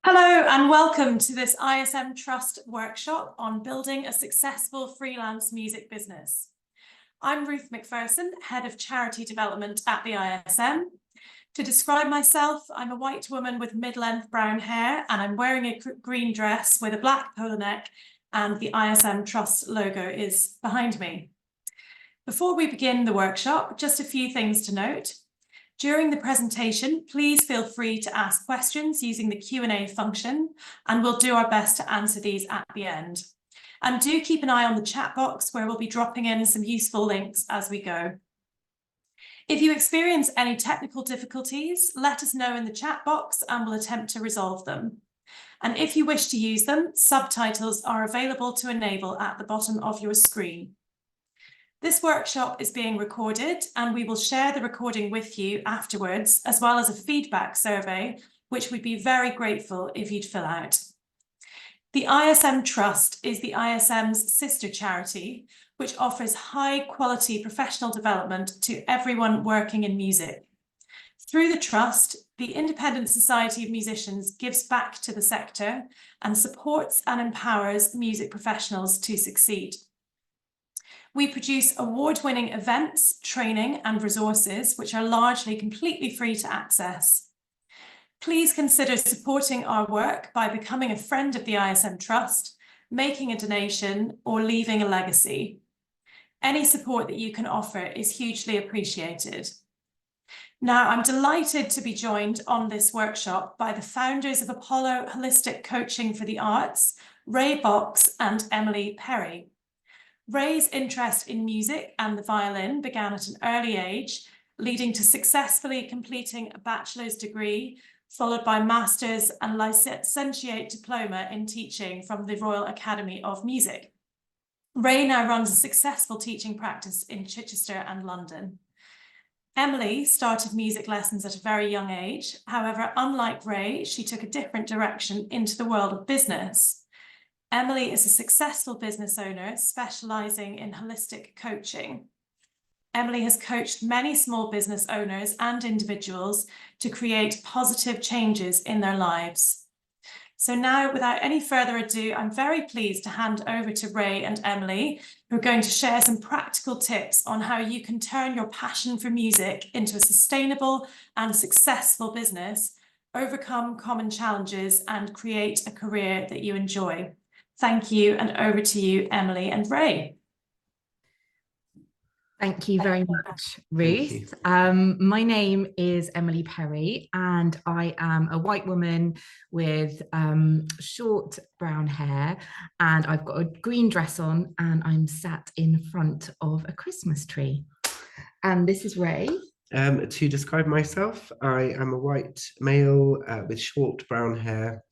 Hello and welcome to this ISM Trust workshop on building a successful freelance music business. I'm Ruth McPherson, Head of Charity Development at the ISM. To describe myself, I'm a white woman with mid-length brown hair and I'm wearing a green dress with a black polo neck, and the ISM Trust logo is behind me. Before we begin the workshop, just a few things to note. During the presentation, please feel free to ask questions using the Q&A function, and we'll do our best to answer these at the end. And do keep an eye on the chat box where we'll be dropping in some useful links as we go. If you experience any technical difficulties, let us know in the chat box and we'll attempt to resolve them. And if you wish to use them, subtitles are available to enable at the bottom of your screen. This workshop is being recorded and we will share the recording with you afterwards, as well as a feedback survey, which we'd be very grateful if you'd fill out. The ISM Trust is the ISM's sister charity, which offers high quality professional development to everyone working in music. Through the Trust, the Independent Society of Musicians gives back to the sector and supports and empowers music professionals to succeed. We produce award-winning events, training and resources, which are largely completely free to access. Please consider supporting our work by becoming a friend of the ISM Trust, making a donation, or leaving a legacy. Any support that you can offer is hugely appreciated. Now, I'm delighted to be joined on this workshop by the founders of Apollo Holistic Coaching for the Arts, Ray Box and Emily Perry. Ray's interest in music and the violin began at an early age, leading to successfully completing a bachelor's degree, followed by master's and licentiate diploma in teaching from the Royal Academy of Music. Ray now runs a successful teaching practice in Chichester and London. Emily started music lessons at a very young age. However, unlike Ray, she took a different direction into the world of business. Emily is a successful business owner specializing in holistic coaching. Emily has coached many small business owners and individuals to create positive changes in their lives. So now, without any further ado, I'm very pleased to hand over to Ray and Emily, who are going to share some practical tips on how you can turn your passion for music into a sustainable and successful business, overcome common challenges, and create a career that you enjoy. Thank you, and over to you, Emily and Ray. Thank you very much, Ruth. My name is Emily Perry, and I am a white woman with short brown hair, and I've got a green dress on, and I'm sat in front of a Christmas tree. And this is Ray. To describe myself, I am a white male with short brown hair,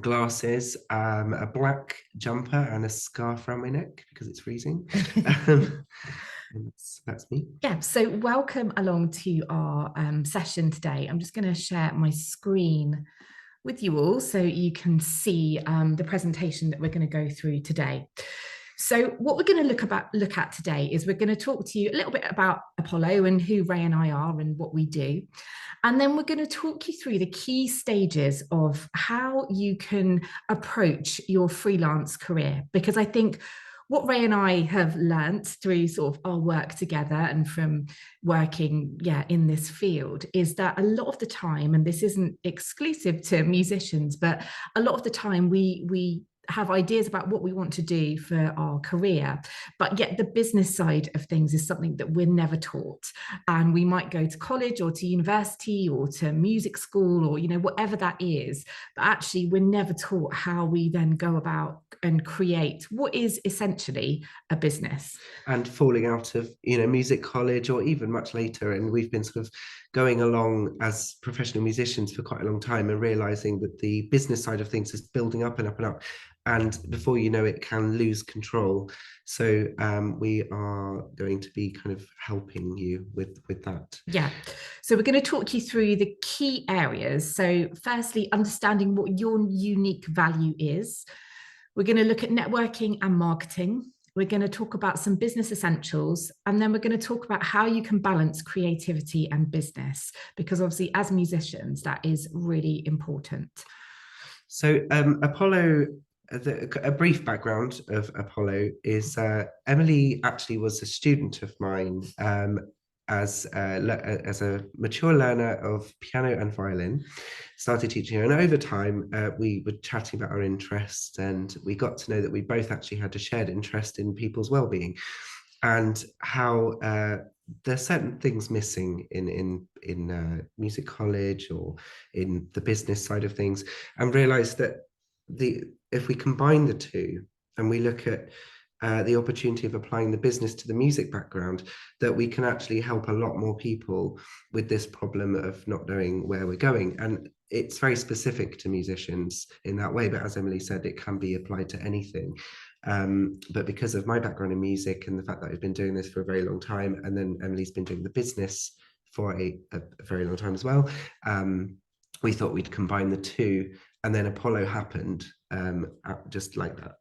glasses, a black jumper and a scarf around my neck because it's freezing. And that's me. Yeah, so welcome along to our session today. I'm just going to share my screen with you all so you can see the presentation that we're going to go through today. So what we're going to look at today is we're going to talk to you a little bit about Apollo and who Ray and I are and what we do. And then we're going to talk you through the key stages of how you can approach your freelance career, because I think what Ray and I have learnt through sort of our work together and from working in this field is that a lot of the time, and this isn't exclusive to musicians, but a lot of the time we have ideas about what we want to do for our career, but yet the business side of things is something that we're never taught. And we might go to college or to university or to music school or, whatever that is, but actually we're never taught how we then go about and create what is essentially a business. And falling out of, music college or even much later. And we've been sort of going along as professional musicians for quite a long time and realizing that the business side of things is building up and up and up. And before you know it, can lose control. So we are going to be kind of helping you with that. Yeah. So we're going to talk you through the key areas. So firstly, understanding what your unique value is. We're going to look at networking and marketing. We're going to talk about some business essentials, and then we're going to talk about how you can balance creativity and business, because obviously as musicians, that is really important. So Apollo, a brief background of Apollo is Emily actually was a student of mine as a mature learner of piano and violin. Started teaching her, and over time we were chatting about our interests, and we got to know that we both actually had a shared interest in people's well-being, and how there's certain things missing in music college or in the business side of things, and realized that if we combine the two and we look at the opportunity of applying the business to the music background, that we can actually help a lot more people with this problem of not knowing where we're going. And it's very specific to musicians in that way, but as Emily said, it can be applied to anything. But because of my background in music and the fact that I've been doing this for a very long time, and then Emily's been doing the business for a very long time as well, we thought we'd combine the two, and then Apollo happened just like that.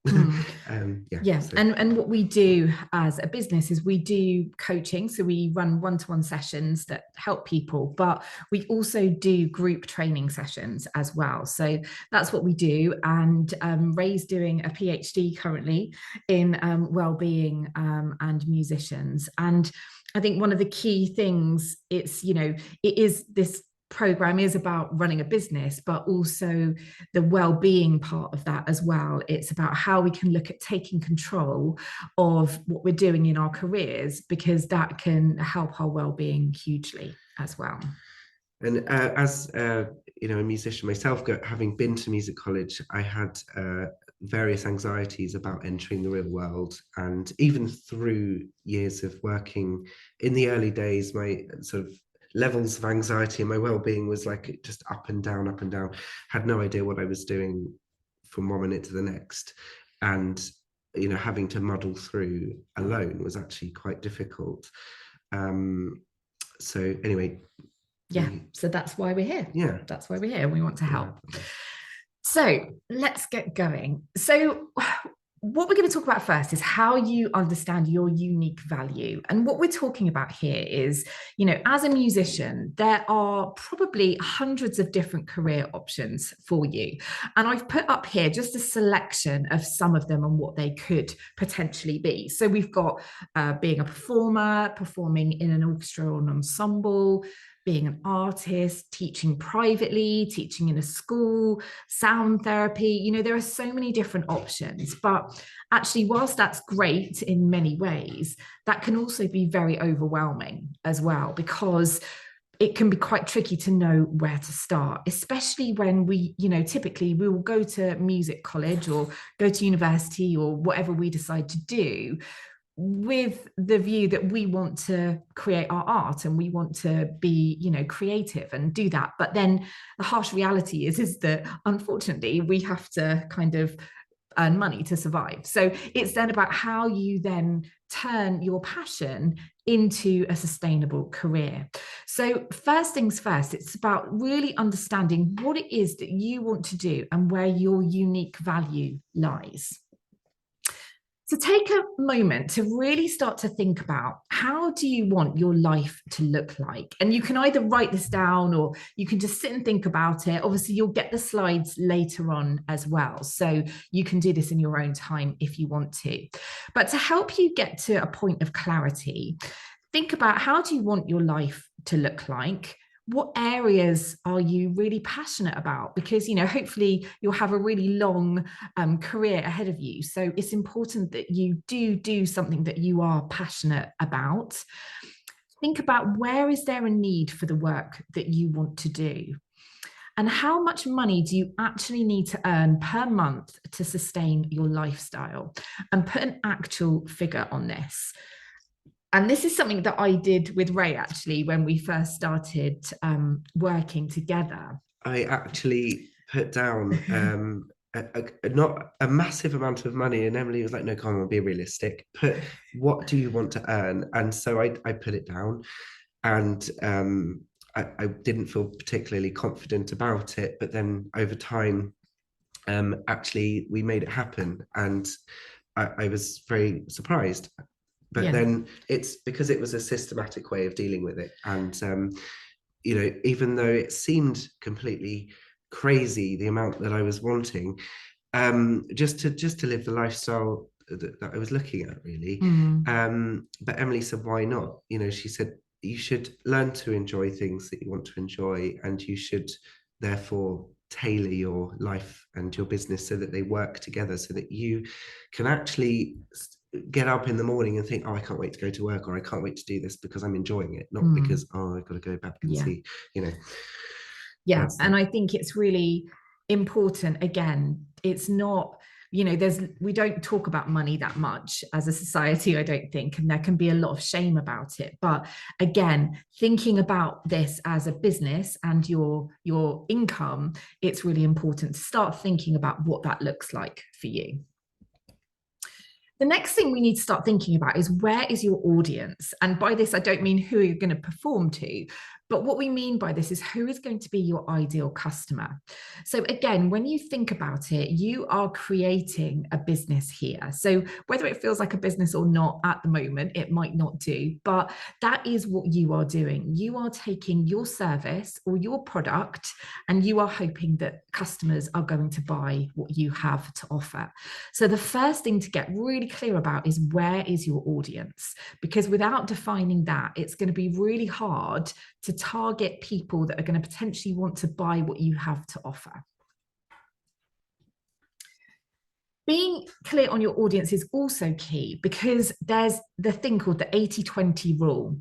Yeah. So. And what we do as a business is we do coaching. So we run one-to-one sessions that help people, but we also do group training sessions as well. So that's what we do. And Ray's doing a PhD currently in well-being and musicians. And I think one of the key things, this program is about running a business, but also the well-being part of that as well. It's about how we can look at taking control of what we're doing in our careers, because that can help our well-being hugely as well. And as a musician myself, having been to music college, I had various anxieties about entering the real world, and even through years of working in the early days, my sort of levels of anxiety and my well-being was like just up and down, had no idea what I was doing from one minute to the next, and having to muddle through alone was actually quite difficult. So anyway, so that's why we're here. That's why we're here. We want to help. So let's get going. So what we're going to talk about first is how you understand your unique value. And what we're talking about here is, as a musician, there are probably hundreds of different career options for you. And I've put up here just a selection of some of them and what they could potentially be. So we've got being a performer, performing in an orchestra or an ensemble, being an artist, teaching privately, teaching in a school, sound therapy. There are so many different options, but actually, whilst that's great in many ways, that can also be very overwhelming as well, because it can be quite tricky to know where to start, especially when we, typically we will go to music college or go to university or whatever we decide to do, with the view that we want to create our art and we want to be, creative and do that. But then the harsh reality is that unfortunately we have to kind of earn money to survive. So it's then about how you then turn your passion into a sustainable career. So first things first, it's about really understanding what it is that you want to do and where your unique value lies. So take a moment to really start to think about, how do you want your life to look like? And you can either write this down or you can just sit and think about it. Obviously, you'll get the slides later on as well, so you can do this in your own time if you want to. But to help you get to a point of clarity, think about, how do you want your life to look like? What areas are you really passionate about? Because, hopefully you'll have a really long career ahead of you. So it's important that you do something that you are passionate about. Think about, where is there a need for the work that you want to do? And how much money do you actually need to earn per month to sustain your lifestyle? And put an actual figure on this. And this is something that I did with Ray, actually, when we first started working together. I actually put down not a massive amount of money, and Emily was like, no, come on, be realistic. What do you want to earn? And so I put it down, and I didn't feel particularly confident about it. But then over time, actually, we made it happen. And I was very surprised. But then it's because it was a systematic way of dealing with it. And, even though it seemed completely crazy the amount that I was wanting, just to live the lifestyle that I was looking at, really. But Emily said, why not? You know, she said, you should learn to enjoy things that you want to enjoy, and you should therefore tailor your life and your business so that they work together, so that you can actually get up in the morning and think, oh, I can't wait to go to work, or I can't wait to do this because I'm enjoying it, not because, oh, I've got to go back and see, you know. Yeah, and I think it's really important. Again, it's not, you know, we don't talk about money that much as a society, I don't think, and there can be a lot of shame about it. But again, thinking about this as a business and your income, it's really important to start thinking about what that looks like for you. The next thing we need to start thinking about is, where is your audience? And by this, I don't mean who you're going to perform to, but what we mean by this is who is going to be your ideal customer. So again, when you think about it, you are creating a business here. So whether it feels like a business or not at the moment, it might not do, but that is what you are doing. You are taking your service or your product, and you are hoping that customers are going to buy what you have to offer. So the first thing to get really clear about is, where is your audience? Because without defining that, it's going to be really hard to target people that are going to potentially want to buy what you have to offer. Being clear on your audience is also key, because there's the thing called the 80-20 rule.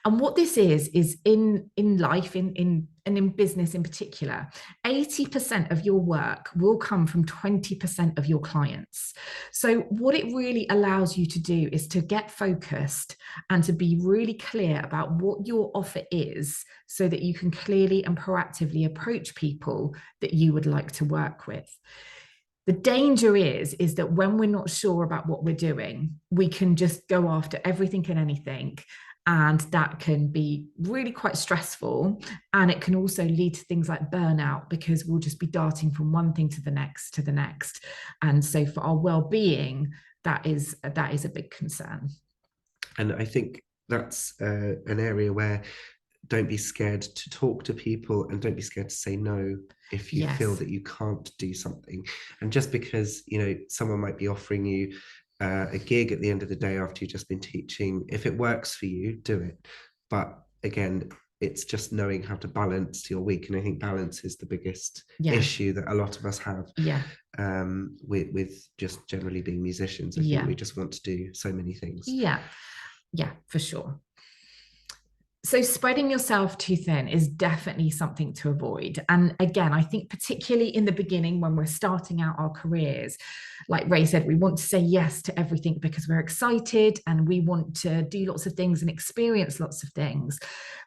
And what this is in life, and in business in particular, 80% of your work will come from 20% of your clients. So what it really allows you to do is to get focused and to be really clear about what your offer is, so that you can clearly and proactively approach people that you would like to work with. The danger is that when we're not sure about what we're doing, we can just go after everything and anything. And that can be really quite stressful. And it can also lead to things like burnout, because we'll just be darting from one thing to the next to the next. And so for our well-being, that is a big concern. And I think that's an area where, don't be scared to talk to people, and don't be scared to say no if you feel that you can't do something. And just because, you know, someone might be offering you a gig at the end of the day after you've just been teaching, if it works for you, do it. But again, it's just knowing how to balance your week. And I think balance is the biggest issue that a lot of us have with just generally being musicians. I think we just want to do so many things. Yeah, for sure. So spreading yourself too thin is definitely something to avoid. And again, I think particularly in the beginning, when we're starting out our careers, like Ray said, we want to say yes to everything because we're excited and we want to do lots of things and experience lots of things.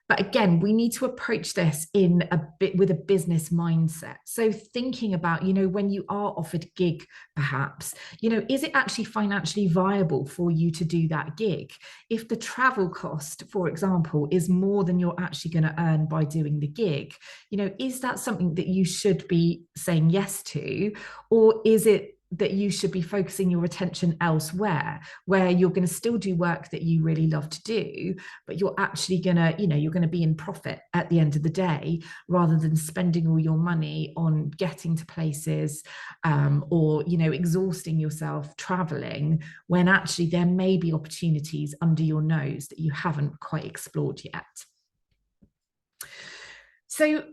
But again, we need to approach this with a business mindset. So thinking about, you know, when you are offered a gig, perhaps, you know, is it actually financially viable for you to do that gig? If the travel cost, for example, is more than you're actually going to earn by doing the gig, you know, is that something that you should be saying yes to? Or is it that you should be focusing your attention elsewhere, where you're going to still do work that you really love to do, but you're actually going to, you know, you're going to be in profit at the end of the day, rather than spending all your money on getting to places or, you know, exhausting yourself traveling, when actually there may be opportunities under your nose that you haven't quite explored yet. So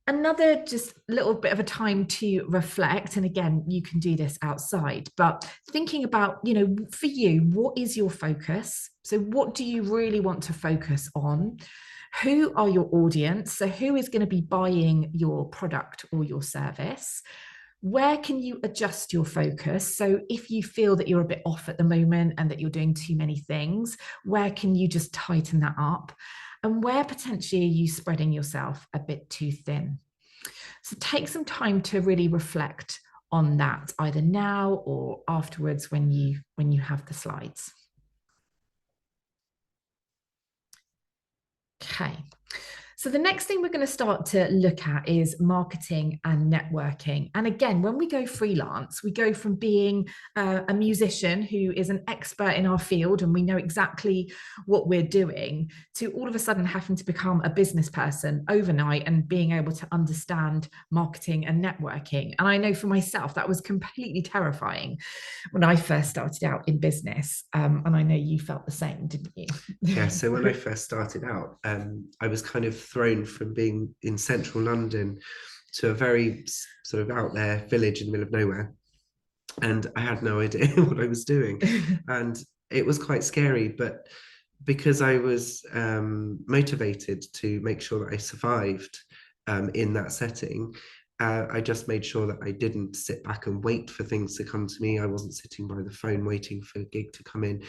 another just little bit of a time to reflect, and again, you can do this outside, but thinking about, you know, for you, what is your focus? So what do you really want to focus on? Who are your audience? So who is going to be buying your product or your service? Where can you adjust your focus? So if you feel that you're a bit off at the moment and that you're doing too many things, where can you just tighten that up? And where potentially are you spreading yourself a bit too thin? So take some time to really reflect on that, either now or afterwards when you have the slides. Okay. So the next thing we're going to start to look at is marketing and networking. And again, when we go freelance, we go from being a musician who is an expert in our field and we know exactly what we're doing, to all of a sudden having to become a business person overnight and being able to understand marketing and networking. And I know for myself, that was completely terrifying when I first started out in business. And I know you felt the same, didn't you? Yeah, so when I first started out, I was kind of thrown from being in central London to a very sort of out there village in the middle of nowhere. And I had no idea what I was doing. And it was quite scary, but because I was motivated to make sure that I survived in that setting, I just made sure that I didn't sit back and wait for things to come to me. I wasn't sitting by the phone waiting for a gig to come in.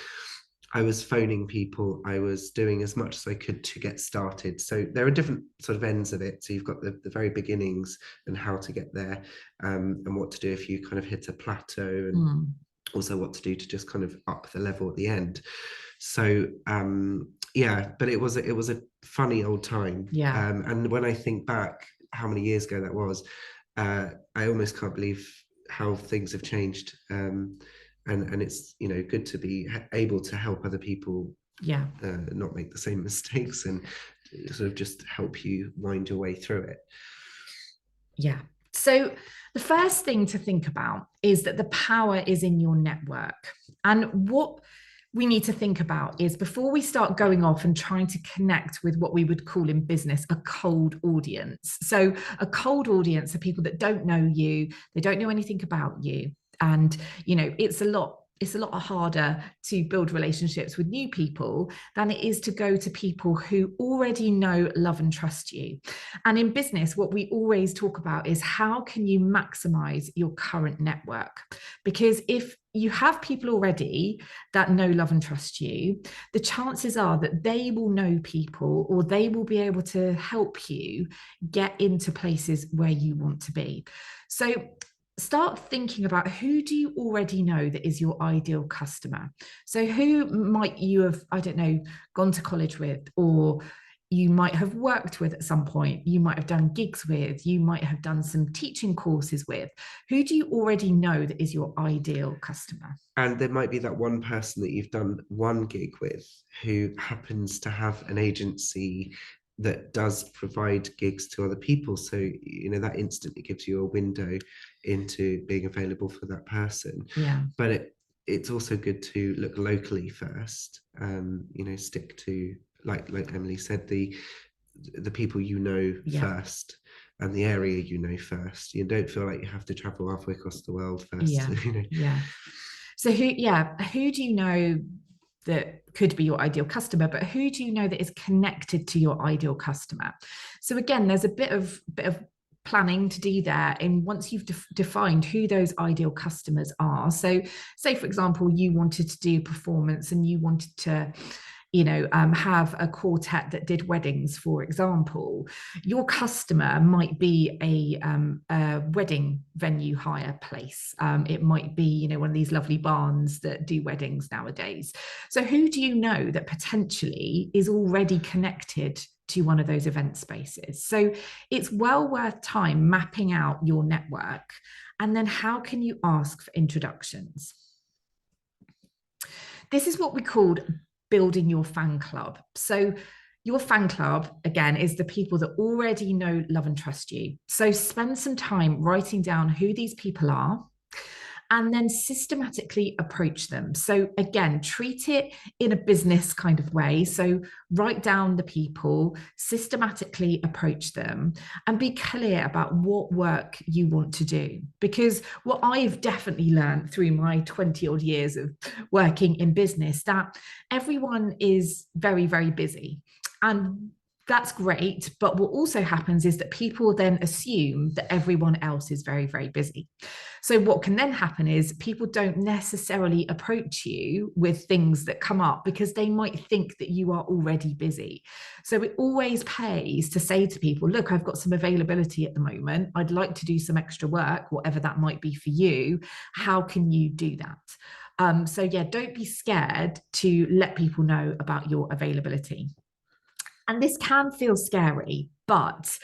I was phoning people. I was doing as much as I could to get started. So there are different sort of ends of it. So you've got the very beginnings and how to get there, and what to do if you kind of hit a plateau, and also what to do to just kind of up the level at the end. So yeah, but it was a funny old time. Yeah. And when I think back how many years ago that was, I almost can't believe how things have changed. And it's, you know, good to be able to help other people not make the same mistakes and sort of just help you wind your way through it. Yeah. So the first thing to think about is that the power is in your network. And what we need to think about is, before we start going off and trying to connect with what we would call in business a cold audience. So a cold audience are people that don't know you, they don't know anything about you. And, you know, it's a lot harder to build relationships with new people than it is to go to people who already know, love and trust you. And in business, what we always talk about is how can you maximize your current network? Because if you have people already that know, love and trust you, the chances are that they will know people, or they will be able to help you get into places where you want to be. So start thinking about, who do you already know that is your ideal customer? So who might you have, I don't know, gone to college with, or you might have worked with at some point, you might have done gigs with, you might have done some teaching courses with. Who do you already know that is your ideal customer? And there might be that one person that you've done one gig with who happens to have an agency that does provide gigs to other people. So, you know, that instantly gives you a window into being available for that person. Yeah. But it's also good to look locally first. You know, stick to, like Emily said, the people you know first, and the area you know first. You don't feel like you have to travel halfway across the world first. You know? Yeah. So who do you know that could be your ideal customer, but who do you know that is connected to your ideal customer? So again, there's a bit of planning to do there. And once you've defined who those ideal customers are, so say for example, you wanted to do performance and you wanted to, you know, have a quartet that did weddings, for example, your customer might be a wedding venue hire place. It might be, you know, one of these lovely barns that do weddings nowadays. So who do you know that potentially is already connected to one of those event spaces? So it's well worth time mapping out your network. And then how can you ask for introductions? This is what we called building your fan club. So your fan club, again, is the people that already know, love and trust you. So spend some time writing down who these people are, and then systematically approach them. So again, treat it in a business kind of way. So write down the people, systematically approach them, and be clear about what work you want to do. Because what I've definitely learned through my 20 odd years of working in business, that everyone is very, very busy. And that's great. But what also happens is that people then assume that everyone else is very, very busy. So what can then happen is people don't necessarily approach you with things that come up because they might think that you are already busy. So it always pays to say to people, look, I've got some availability at the moment. I'd like to do some extra work, whatever that might be for you. How can you do that? So yeah, don't be scared to let people know about your availability. And this can feel scary, but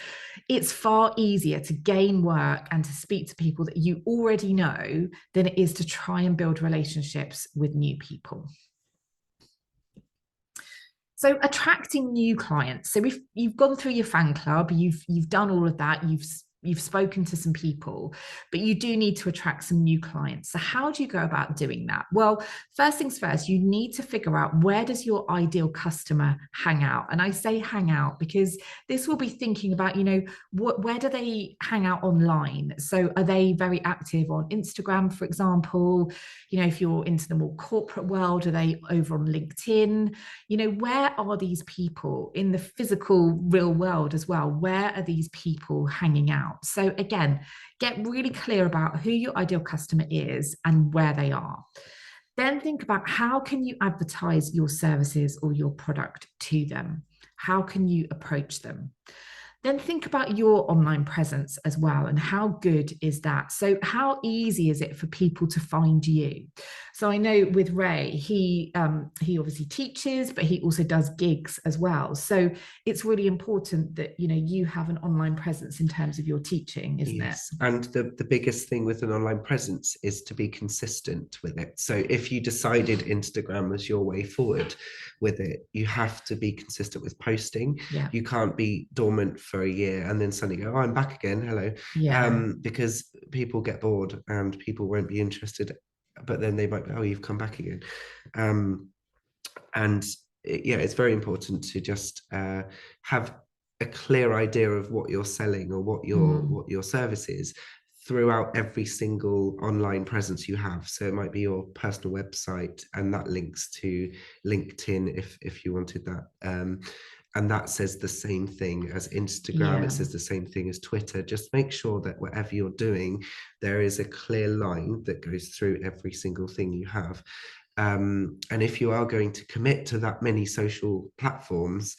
it's far easier to gain work and to speak to people that you already know than it is to try and build relationships with new people. So attracting new clients. So if you've gone through your fan club, you've done all of that, you've spoken to some people, but you do need to attract some new clients. So how do you go about doing that? Well, first things first, you need to figure out, where does your ideal customer hang out? And I say hang out because this will be thinking about, where do they hang out online? So are they very active on Instagram, for example? If you're into the more corporate world, are they over on LinkedIn? Where are these people in the physical real world as well? Where are these people hanging out? So again, get really clear about who your ideal customer is and where they are. Then think about, how can you advertise your services or your product to them? How can you approach them? Then think about your online presence as well, and how good is that? So how easy is it for people to find you? So I know with Ray, he obviously teaches, but he also does gigs as well. So it's really important that you have an online presence in terms of your teaching, isn't it? And the biggest thing with an online presence is to be consistent with it. So if you decided Instagram was your way forward with it, you have to be consistent with posting. Yeah. You can't be dormant for a year and then suddenly go, oh, I'm back again, hello. Because people get bored and people won't be interested, but then they might be, oh, you've come back again. It's very important to just have a clear idea of what you're selling or what your service is throughout every single online presence you have. So it might be your personal website, and that links to LinkedIn if you wanted that. And that says the same thing as Instagram. It says the same thing as Twitter. Just make sure that whatever you're doing, there is a clear line that goes through every single thing you have. And if you are going to commit to that many social platforms,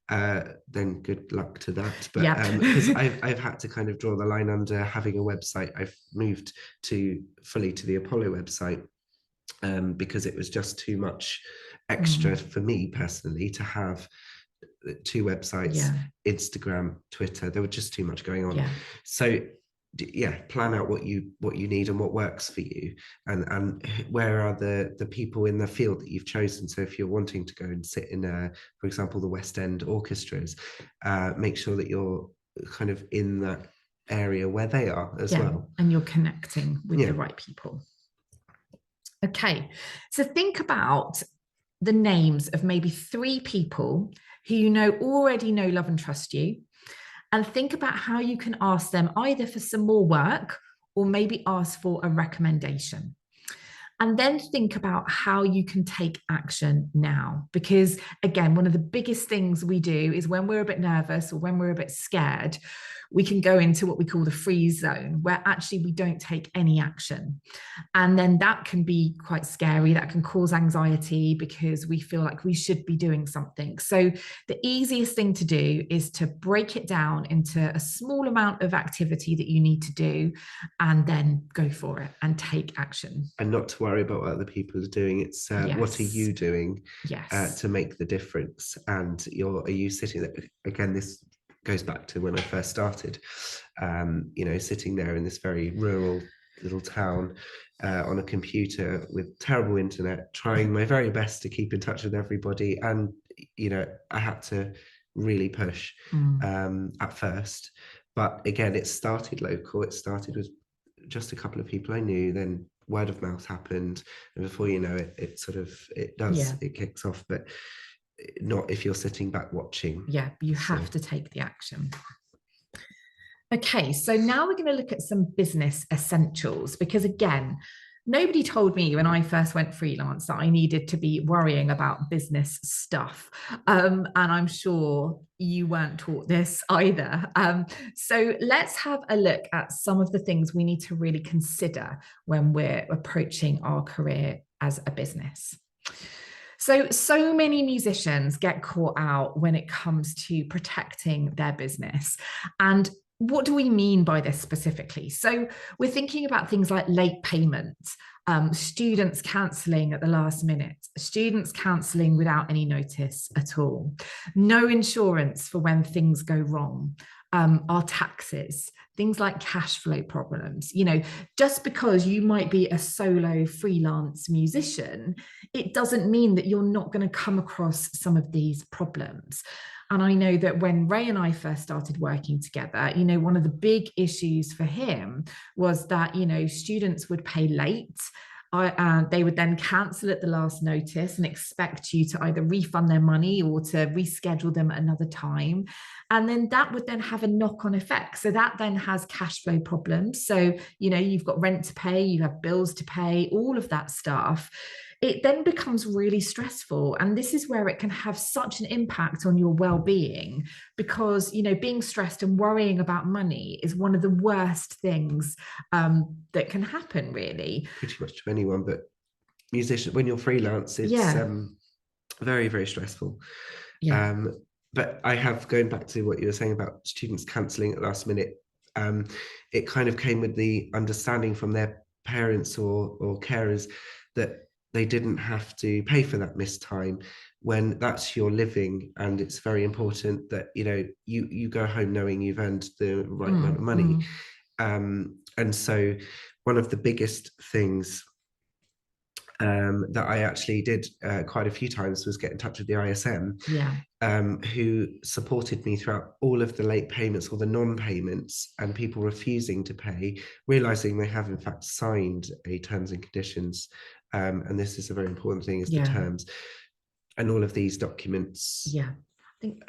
then good luck to that. But because I've had to kind of draw the line under having a website. I've moved fully to the Apollo website because it was just too much extra for me personally to have 2 websites, Instagram, Twitter. There were just too much going on. So plan out what you need and what works for you, and where are the people in the field that you've chosen. So if you're wanting to go and sit in for example, the West End orchestras, make sure that you're kind of in that area where they are as well, and you're connecting with the right people. Okay, so think about the names of maybe 3 people who already know, love and trust you, and think about how you can ask them either for some more work or maybe ask for a recommendation. And then think about how you can take action now. Because again, one of the biggest things we do is when we're a bit nervous or when we're a bit scared, we can go into what we call the freeze zone, where actually we don't take any action. And then that can be quite scary. That can cause anxiety because we feel like we should be doing something. So the easiest thing to do is to break it down into a small amount of activity that you need to do, and then go for it and take action. And not to worry about what other people are doing. It's what are you doing to make the difference? And are you sitting there? Again, this goes back to when I first started, sitting there in this very rural little town on a computer with terrible internet, trying my very best to keep in touch with everybody. And, I had to really push at first. But again, it started local. It started with just a couple of people I knew, then word of mouth happened. And before you know it, it kicks off. But not if you're sitting back watching. You have to take the action. Okay, so now we're going to look at some business essentials, because again, nobody told me when I first went freelance that I needed to be worrying about business stuff. And I'm sure you weren't taught this either. So let's have a look at some of the things we need to really consider when we're approaching our career as a business. So many musicians get caught out when it comes to protecting their business. And what do we mean by this specifically? So we're thinking about things like late payment, students cancelling at the last minute, students cancelling without any notice at all, no insurance for when things go wrong, our taxes, things like cash flow problems. You know, just because you might be a solo freelance musician, it doesn't mean that you're not going to come across some of these problems. And I know that when Ray and I first started working together, you know, one of the big issues for him was that, you know, students would pay late. They would then cancel at the last notice and expect you to either refund their money or to reschedule them at another time. And then that would then have a knock-on effect. So that then has cash flow problems. So, you know, you've got rent to pay, you have bills to pay, all of that stuff. It then becomes really stressful. And this is where it can have such an impact on your well-being, because, you know, being stressed and worrying about money is one of the worst things that can happen, really. Pretty much to anyone, but musician, when you're freelance, it's very, very stressful. But I have, going back to what you were saying about students cancelling at the last minute, it kind of came with the understanding from their parents or carers that they didn't have to pay for that missed time when that's your living. And it's very important that, you know, you go home knowing you've earned the right amount of money. And so one of the biggest things that I actually did quite a few times was get in touch with the ISM, who supported me throughout all of the late payments or the non-payments and people refusing to pay, realizing they have in fact signed a terms and conditions. And this is a very important thing, is the terms and all of these documents. I think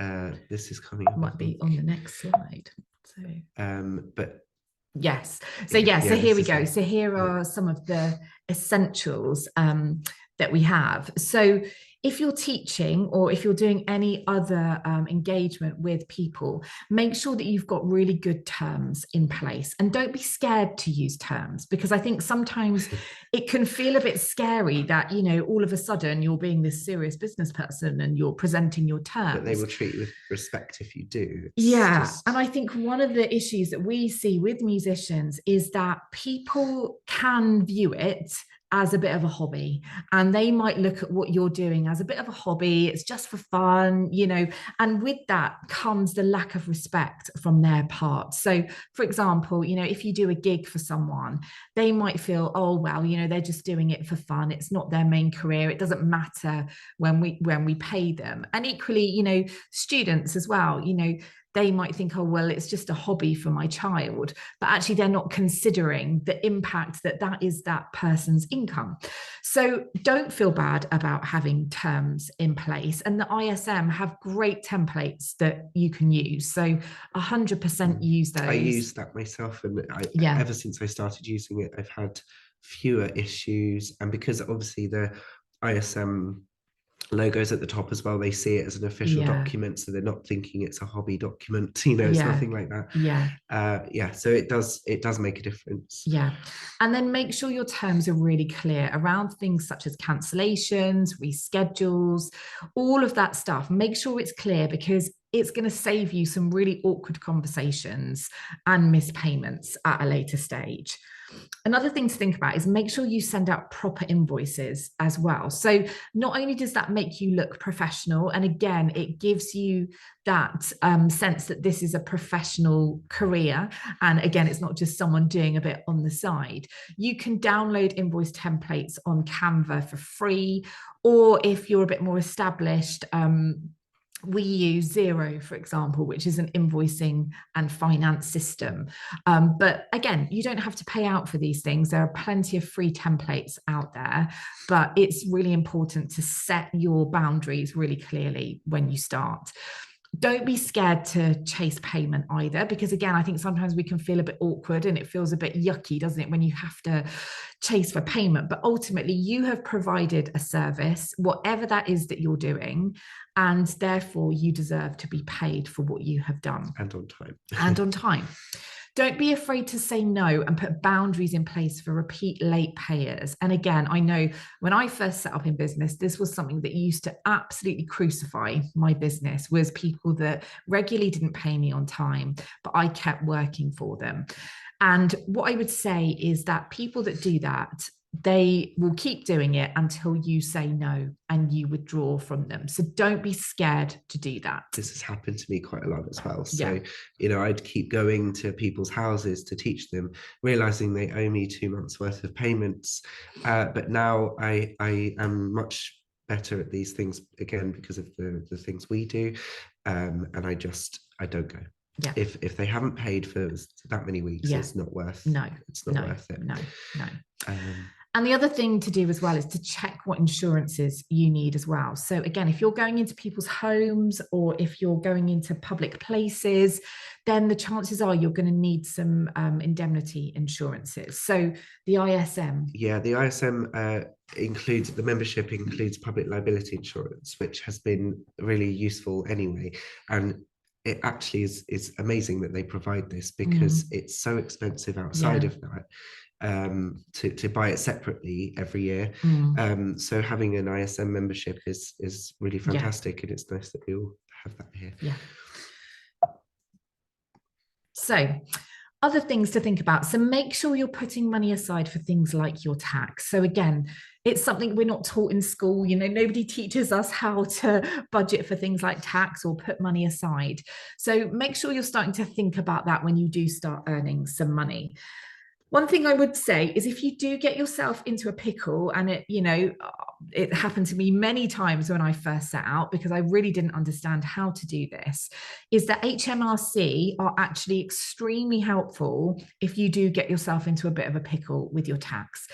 this is coming up. Might be on the next slide. So but yes, so so here we go. So here are some of the essentials that we have. So if you're teaching or if you're doing any other engagement with people, make sure that you've got really good terms in place, and don't be scared to use terms, because I think sometimes it can feel a bit scary that, you know, all of a sudden you're being this serious business person and you're presenting your terms. But they will treat you with respect if you do. And I think one of the issues that we see with musicians is that people can view it as a bit of a hobby, and they might look at what you're doing as a bit of a hobby. It's just for fun, you know, and with that comes the lack of respect from their part. So for example, you know, if you do a gig for someone, they might feel, oh well, you know, they're just doing it for fun, it's not their main career, it doesn't matter when we pay them. And equally, you know, students as well, you know, they might think, oh, well, it's just a hobby for my child, but actually they're not considering the impact that that is that person's income. So don't feel bad about having terms in place. And the ISM have great templates that you can use. So 100% use those. I use that myself. And ever since I started using it, I've had fewer issues. And because obviously the ISM logos at the top as well, they see it as an official document, so they're not thinking it's a hobby document, you know. It's nothing like that. So it does make a difference. And then make sure your terms are really clear around things such as cancellations, reschedules, all of that stuff. Make sure it's clear, because it's going to save you some really awkward conversations and missed payments at a later stage. Another thing to think about is make sure you send out proper invoices as well. So not only does that make you look professional, and again, it gives you that sense that this is a professional career. And again, it's not just someone doing a bit on the side. You can download invoice templates on Canva for free, or if you're a bit more established, we use Xero, for example, which is an invoicing and finance system. But again, you don't have to pay out for these things. There are plenty of free templates out there, but it's really important to set your boundaries really clearly when you start. Don't be scared to chase payment either, because again, I think sometimes we can feel a bit awkward and it feels a bit yucky, doesn't it, when you have to chase for payment. But ultimately, you have provided a service, whatever that is that you're doing, and therefore you deserve to be paid for what you have done. And on time. And on time. Don't be afraid to say no and put boundaries in place for repeat late payers. And again, I know when I first set up in business, this was something that used to absolutely crucify my business, was people that regularly didn't pay me on time, but I kept working for them. And what I would say is that people that do that, they will keep doing it until you say no and you withdraw from them. So don't be scared to do that. This has happened to me quite a lot as well. So, Yeah. you know, I'd keep going to people's houses to teach them, realizing they owe me 2 months worth of payments. But now I am much better at these things, again, because of the things we do. And I don't go. Yeah. If they haven't paid for that many weeks, Yeah. it's not worth it. No. Um, And the other thing to do as well is to check what insurances you need as well. So again, if you're going into people's homes or if you're going into public places, then the chances are you're going to need some indemnity insurances. So the ISM. Yeah, the ISM includes, the membership includes public liability insurance, which has been really useful anyway. And it actually is amazing that they provide this, because it's so expensive outside of that. To buy it separately every year. So having an ISM membership is really fantastic, and it's nice that we all have that here. Yeah. So other things to think about. So make sure you're putting money aside for things like your tax. So again, it's something we're not taught in school. You know, nobody teaches us how to budget for things like tax or put money aside. So make sure you're starting to think about that when you do start earning some money. One thing I would say is, if you do get yourself into a pickle, and it happened to me many times when I first set out, because I really didn't understand how to do this, is that HMRC are actually extremely helpful if you do get yourself into a bit of a pickle with your tax.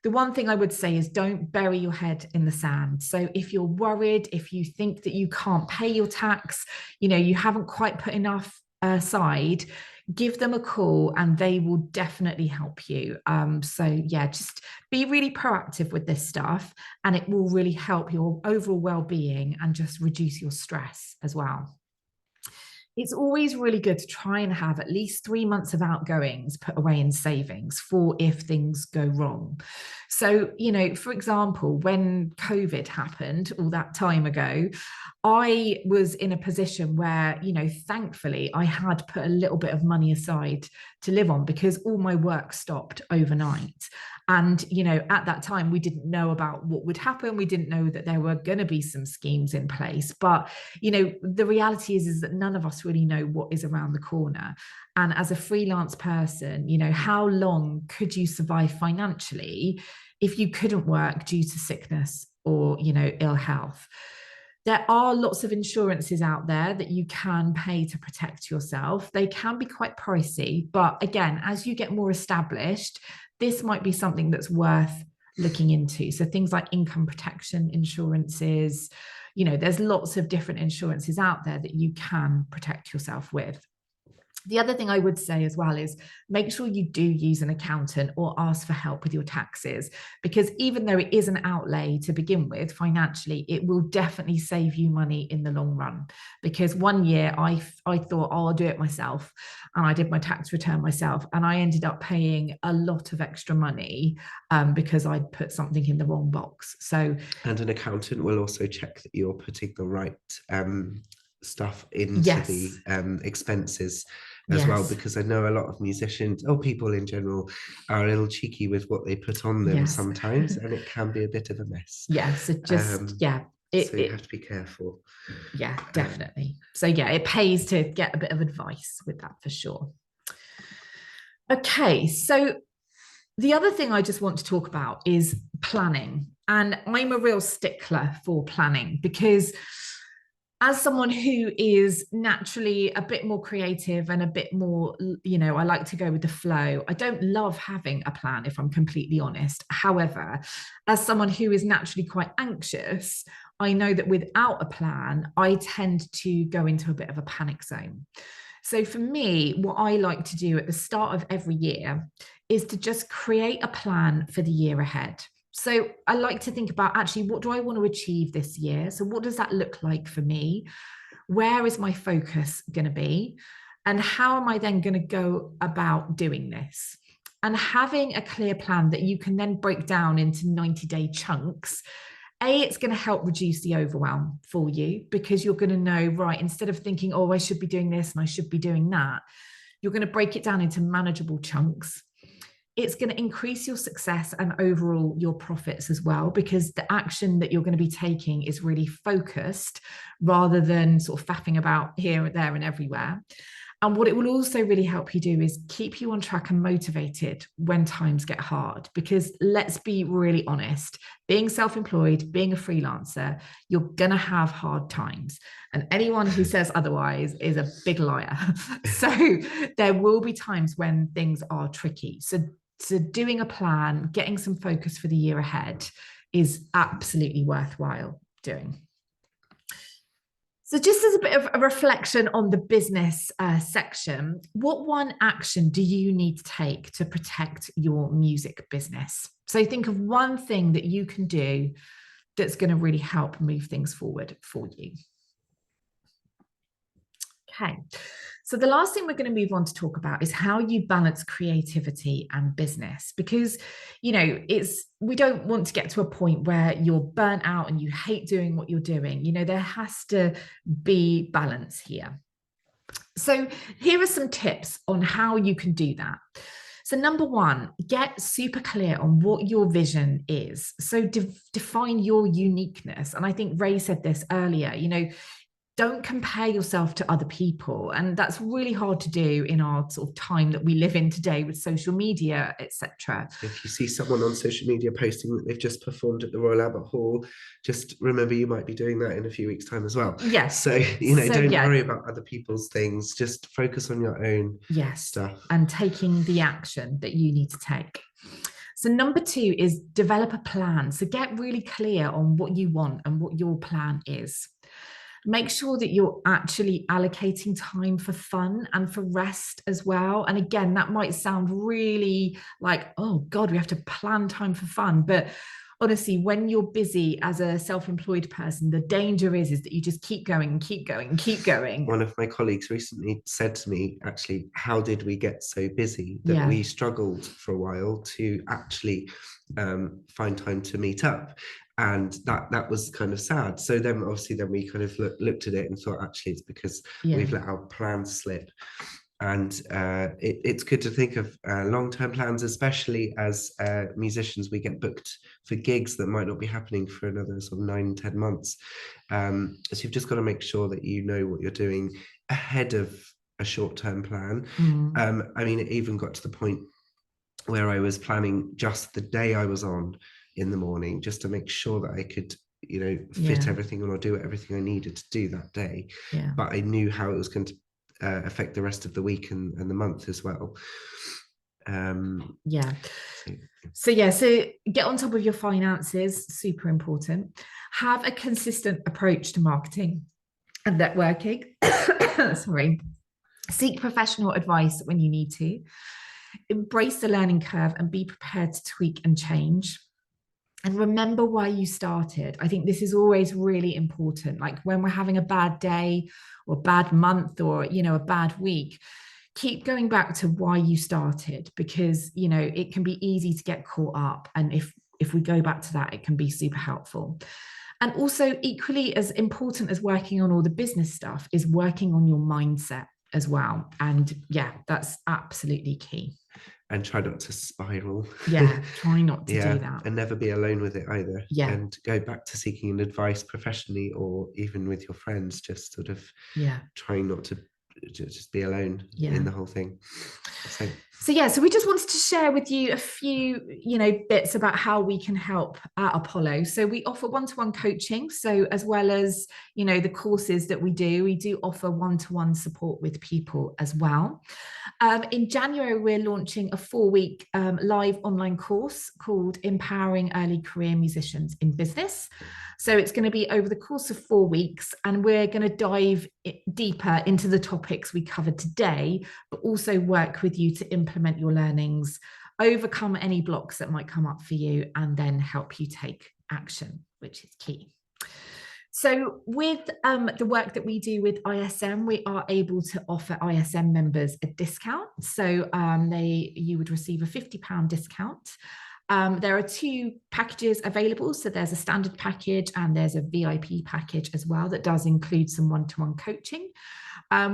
The one thing I would say is, don't bury your head in the sand. So if you're worried, if you think that you can't pay your tax, you haven't quite put enough aside, give them a call and they will definitely help you. So yeah, just be really proactive with this stuff, and it will really help your overall well-being and just reduce your stress as well. It's always really good to try and have at least 3 months of outgoings put away in savings for if things go wrong. So, for example, when COVID happened all that time ago, I was in a position where, thankfully I had put a little bit of money aside to live on, because all my work stopped overnight. And, at that time, we didn't know about what would happen. We didn't know that there were going to be some schemes in place. But, the reality is that none of us really know what is around the corner. And as a freelance person, how long could you survive financially if you couldn't work due to sickness or, ill health? There are lots of insurances out there that you can pay to protect yourself. They can be quite pricey, but again, as you get more established, this might be something that's worth looking into. So things like income protection insurances, there's lots of different insurances out there that you can protect yourself with. The other thing I would say as well is, make sure you do use an accountant or ask for help with your taxes, because even though it is an outlay to begin with financially, it will definitely save you money in the long run. Because one year I thought, oh, I'll do it myself, and I did my tax return myself, and I ended up paying a lot of extra money because I'd put something in the wrong box. So, and an accountant will also check that you're putting the right stuff into the expenses as well, because I know a lot of musicians, or people in general, are a little cheeky with what they put on them sometimes, and it can be a bit of a mess. So just so you have to be careful. Yeah, definitely. So yeah, it pays to get a bit of advice with that for sure. Okay, so the other thing I just want to talk about is planning. And I'm a real stickler for planning, because as someone who is naturally a bit more creative and a bit more, I like to go with the flow. I don't love having a plan, if I'm completely honest. However, as someone who is naturally quite anxious, I know that without a plan, I tend to go into a bit of a panic zone. So for me, what I like to do at the start of every year is to just create a plan for the year ahead. So I like to think about, actually, what do I want to achieve this year? So what does that look like for me? Where is my focus going to be? And how am I then going to go about doing this? And having a clear plan that you can then break down into 90-day chunks, it's going to help reduce the overwhelm for you, because you're going to know, right, instead of thinking, oh, I should be doing this and I should be doing that, you're going to break it down into manageable chunks. It's going to increase your success and overall your profits as well, because the action that you're going to be taking is really focused rather than sort of faffing about here, there, and everywhere. And what it will also really help you do is keep you on track and motivated when times get hard. Because let's be really honest, being self-employed, being a freelancer, you're going to have hard times. And anyone who says otherwise is a big liar. So there will be times when things are tricky. So doing a plan, getting some focus for the year ahead is absolutely worthwhile doing. So just as a bit of a reflection on the business section, what one action do you need to take to protect your music business? So think of one thing that you can do that's going to really help move things forward for you. Okay. So the last thing we're going to move on to talk about is how you balance creativity and business, because, you know, we don't want to get to a point where you're burnt out and you hate doing what you're doing. You know, there has to be balance here. So here are some tips on how you can do that. So number one, get super clear on what your vision is. So define your uniqueness. And I think Ray said this earlier, you know, don't compare yourself to other people. And that's really hard to do in our sort of time that we live in today with social media, etc. If you see someone on social media posting that they've just performed at the Royal Albert Hall, just remember you might be doing that in a few weeks' time as well. Yes. So, you know, don't worry about other people's things. Just focus on your own stuff. And taking the action that you need to take. So number two is develop a plan. So get really clear on what you want and what your plan is. Make sure that you're actually allocating time for fun and for rest as well. And again, that might sound really like, oh God, we have to plan time for fun. But honestly, when you're busy as a self-employed person, the danger is that you just keep going and keep going and keep going. One of my colleagues recently said to me, actually, how did we get so busy that we struggled for a while to actually find time to meet up? And that was kind of sad. So then obviously we kind of looked at it and thought, actually, it's because we've let our plans slip. And it's good to think of long-term plans, especially as musicians. We get booked for gigs that might not be happening for another sort of 9-10 months. So you've just got to make sure that you know what you're doing ahead of a short-term plan. I mean, it even got to the point where I was planning just the day I was on in the morning, just to make sure that I could, you know, fit everything on or do everything I needed to do that day. But I knew how it was going to affect the rest of the week and the month as well. So get on top of your finances, super important. Have a consistent approach to marketing and networking. Sorry. Seek professional advice when you need to. Embrace the learning curve and be prepared to tweak and change. And remember why you started. I think this is always really important. Like when we're having a bad day or a bad month or, you know, a bad week, keep going back to why you started, because, you know, it can be easy to get caught up. And if we go back to that, it can be super helpful. And also equally as important as working on all the business stuff is working on your mindset as well. And that's absolutely key. And try not to spiral. Try not to do that. And never be alone with it either. Yeah. And go back to seeking an advice professionally or even with your friends, just sort of trying not to just be alone in the whole thing. So we just wanted to share with you a few, you know, bits about how we can help at Apollo. So we offer one-to-one coaching. So as well as, you know, the courses that we do offer one-to-one support with people as well. In January, we're launching a 4-week live online course called Empowering Early Career Musicians in Business. So it's going to be over the course of 4 weeks, and we're going to dive deeper into the topics we covered today, but also work with you to implement your learnings, overcome any blocks that might come up for you, and then help you take action, which is key. So with the work that we do with ISM, we are able to offer ISM members a discount. So you would receive a £50 discount. There are two packages available. So there's a standard package and there's a VIP package as well that does include some one-to-one coaching.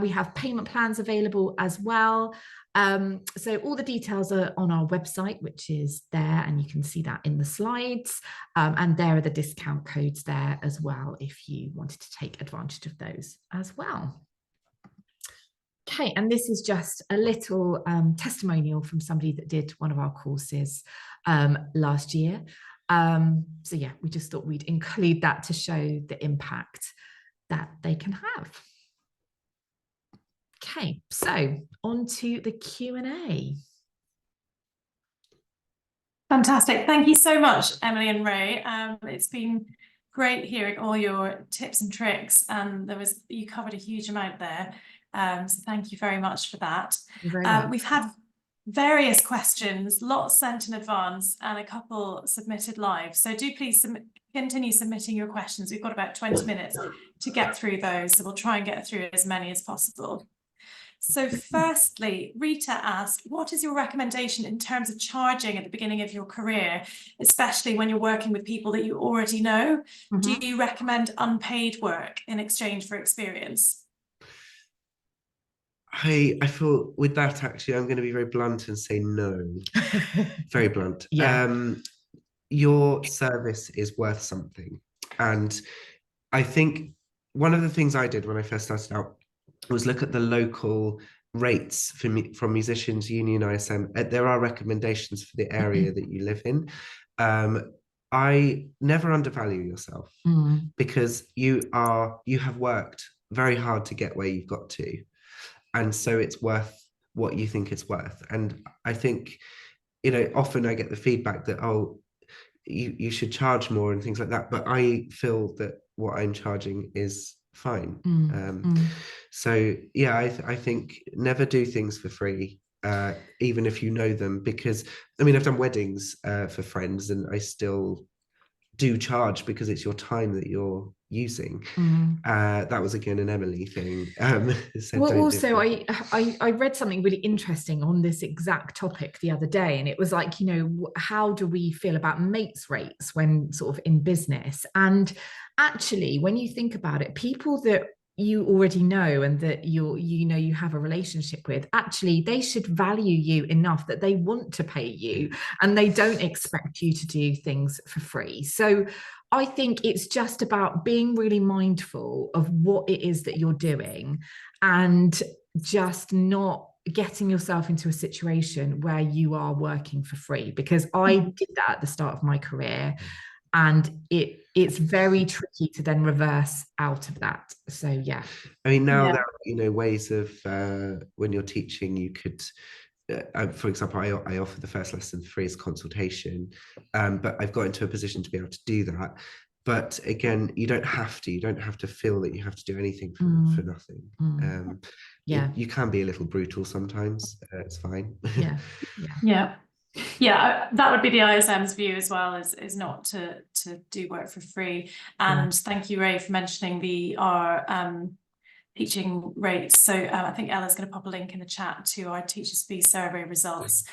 We have payment plans available as well. So all the details are on our website, which is there, and you can see that in the slides. And there are the discount codes there as well, if you wanted to take advantage of those as well. Okay, and this is just a little testimonial from somebody that did one of our courses last year. So yeah, we just thought we'd include that to show the impact that they can have. Okay, so on to the Q&A. Fantastic. Thank you so much, Emily and Ray. It's been great hearing all your tips and tricks. You covered a huge amount there. So thank you very much for that. We've had various questions, lots sent in advance and a couple submitted live. So do please continue submitting your questions. We've got about 20 minutes to get through those. So we'll try and get through as many as possible. So firstly, Rita asked, what is your recommendation in terms of charging at the beginning of your career, especially when you're working with people that you already know? Mm-hmm. Do you recommend unpaid work in exchange for experience? I feel with that, actually, I'm going to be very blunt and say no. Very blunt. Yeah. Your service is worth something. And I think one of the things I did when I first started out was look at the local rates from Musicians Union ISM. There are recommendations for the area that you live in. I never undervalue yourself because you have worked very hard to get where you've got to. And so it's worth what you think it's worth. And I think, often I get the feedback that, oh, you should charge more and things like that. But I feel that what I'm charging is fine. So yeah, I think never do things for free, even if you know them, because I've done weddings for friends and I still do charge because it's your time that you're using. That was again an Emily thing. Well, also I read something really interesting on this exact topic the other day, and it was like, how do we feel about mates rates when sort of in business? And actually, when you think about it, people that you already know and that you have a relationship with, actually they should value you enough that they want to pay you and they don't expect you to do things for free. So I think it's just about being really mindful of what it is that you're doing and just not getting yourself into a situation where you are working for free, because I did that at the start of my career. And it's very tricky to then reverse out of that. So yeah. Now there are ways of when you're teaching, you could, for example, I offer the first lesson free as consultation, but I've got into a position to be able to do that. But again, you don't have to feel that you have to do anything for nothing. You can be a little brutal sometimes. It's fine. Yeah, that would be the ISM's view as well, is not to do work for free. And thank you, Ray, for mentioning our teaching rates. So I think Ella's going to pop a link in the chat to our teachers' fee survey results,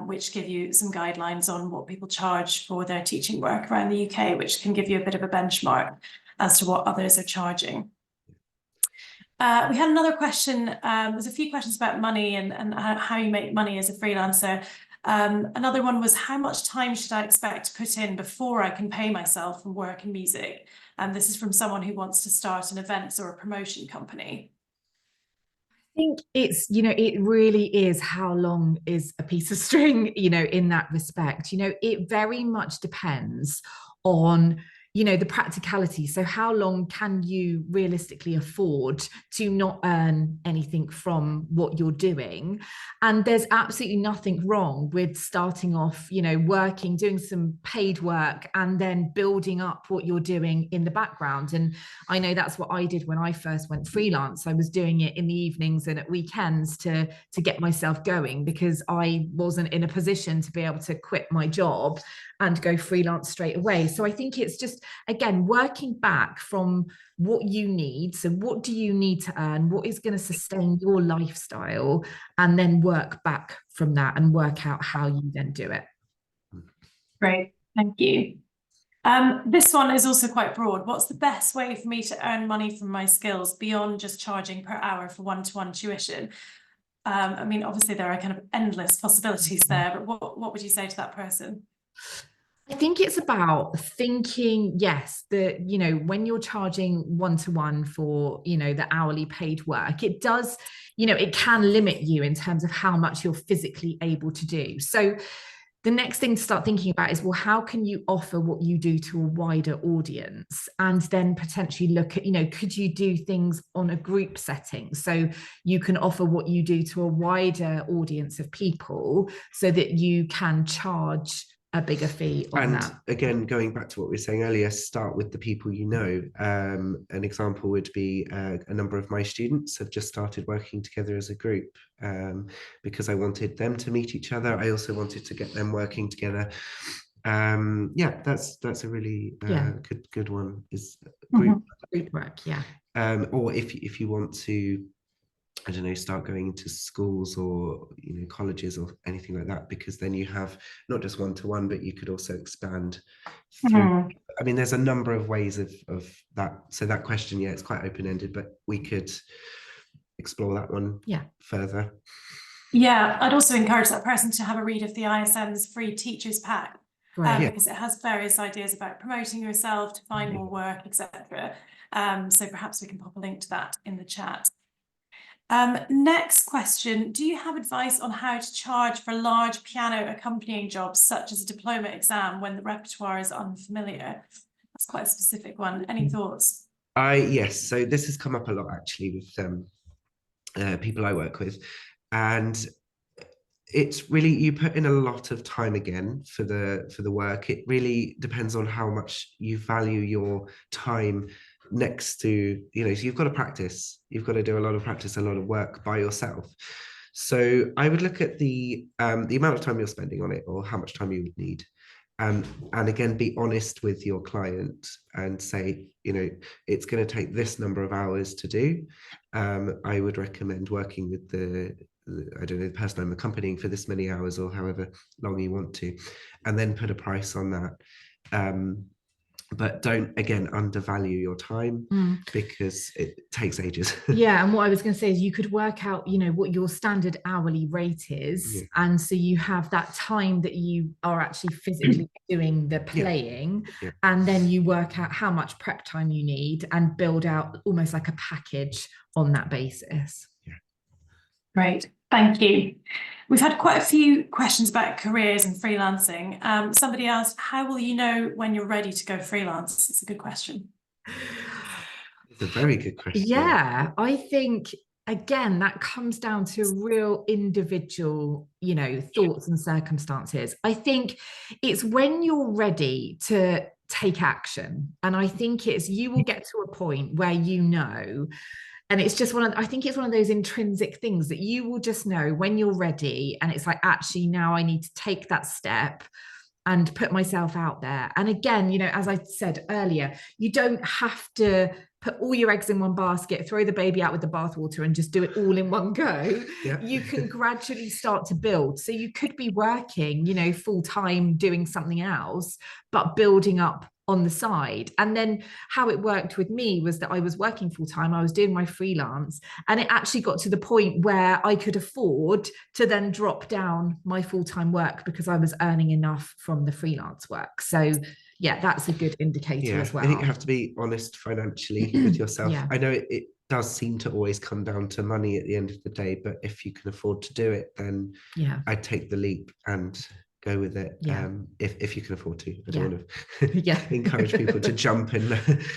which give you some guidelines on what people charge for their teaching work around the UK, which can give you a bit of a benchmark as to what others are charging. We had another question. There's a few questions about money and how you make money as a freelancer. Another one was, how much time should I expect to put in before I can pay myself from work in music? And this is from someone who wants to start an events or a promotion company. I think it's, it really is how long is a piece of string, in that respect. It very much depends on the practicality. So how long can you realistically afford to not earn anything from what you're doing? And there's absolutely nothing wrong with starting off, working, doing some paid work, and then building up what you're doing in the background. And I know that's what I did when I first went freelance. I was doing it in the evenings and at weekends to get myself going, because I wasn't in a position to be able to quit my job and go freelance straight away. So I think it's just again, working back from what you need. So what do you need to earn? What is going to sustain your lifestyle? And then work back from that and work out how you then do it. Great, thank you. This one is also quite broad. What's the best way for me to earn money from my skills beyond just charging per hour for one-to-one tuition? I mean, obviously there are kind of endless possibilities there, but what would you say to that person? I think it's about thinking, yes, that, you know, when you're charging one-to-one for, you know, the hourly paid work, it does, you know, it can limit you in terms of how much you're physically able to do. So the next thing to start thinking about is, well, how can you offer what you do to a wider audience? And then potentially look at, you know, could you do things on a group setting? So you can offer what you do to a wider audience of people so that you can charge a bigger fee on that. Again, going back to what we were saying earlier, start with the people you know. An example would be a number of my students have just started working together as a group because I wanted them to meet each other. I also wanted to get them working together. Yeah, that's a really good one, is group work. Yeah. Or if you want to, I don't know, start going into schools or, you know, colleges or anything like that, because then you have not just one-to-one, but you could also expand through. I mean, there's a number of ways of that. So that question, yeah, it's quite open-ended, but we could explore that one further. Yeah, I'd also encourage that person to have a read of the ISM's free teachers pack, because it has various ideas about promoting yourself, to find more work, etc. So perhaps we can pop a link to that in the chat. Next question, do you have advice on how to charge for large piano accompanying jobs, such as a diploma exam, when the repertoire is unfamiliar? That's quite a specific one. Any thoughts? Yes, so this has come up a lot actually with people I work with, and it's really, you put in a lot of time again for the work. It really depends on how much you value your time next to, you know, so you've got to practice, you've got to do a lot of practice, a lot of work by yourself. So I would look at the amount of time you're spending on it, or how much time you would need, and again, be honest with your client and say, you know, it's going to take this number of hours to do. I would recommend working with I don't know, the person I'm accompanying for this many hours, or however long you want to, and then put a price on that. But don't, again, undervalue your time, because it takes ages. Yeah, and what I was going to say is you could work out, you know, what your standard hourly rate is, and so you have that time that you are actually physically doing the playing, and then you work out how much prep time you need and build out almost like a package on that basis. Great, thank you. We've had quite a few questions about careers and freelancing. Somebody asked, how will you know when you're ready to go freelance? It's a good question. It's a very good question. Yeah, I think, again, that comes down to real individual, you know, thoughts and circumstances. I think it's when you're ready to take action. And I think you will get to a point where you know, and it's just I think it's one of those intrinsic things that you will just know when you're ready. And it's like, actually, now I need to take that step and put myself out there. And again, you know, as I said earlier, you don't have to put all your eggs in one basket, throw the baby out with the bathwater and just do it all in one go. You can gradually start to build. So you could be working, you know, full time doing something else, but building up on the side. And then how it worked with me was that I was working full time, I was doing my freelance, and it actually got to the point where I could afford to then drop down my full-time work because I was earning enough from the freelance work. So yeah, that's a good indicator as well. I think you have to be honest financially with yourself. I know it does seem to always come down to money at the end of the day, but if you can afford to do it, then I'd take the leap and go with it. If you can afford to. I don't want to encourage people to jump and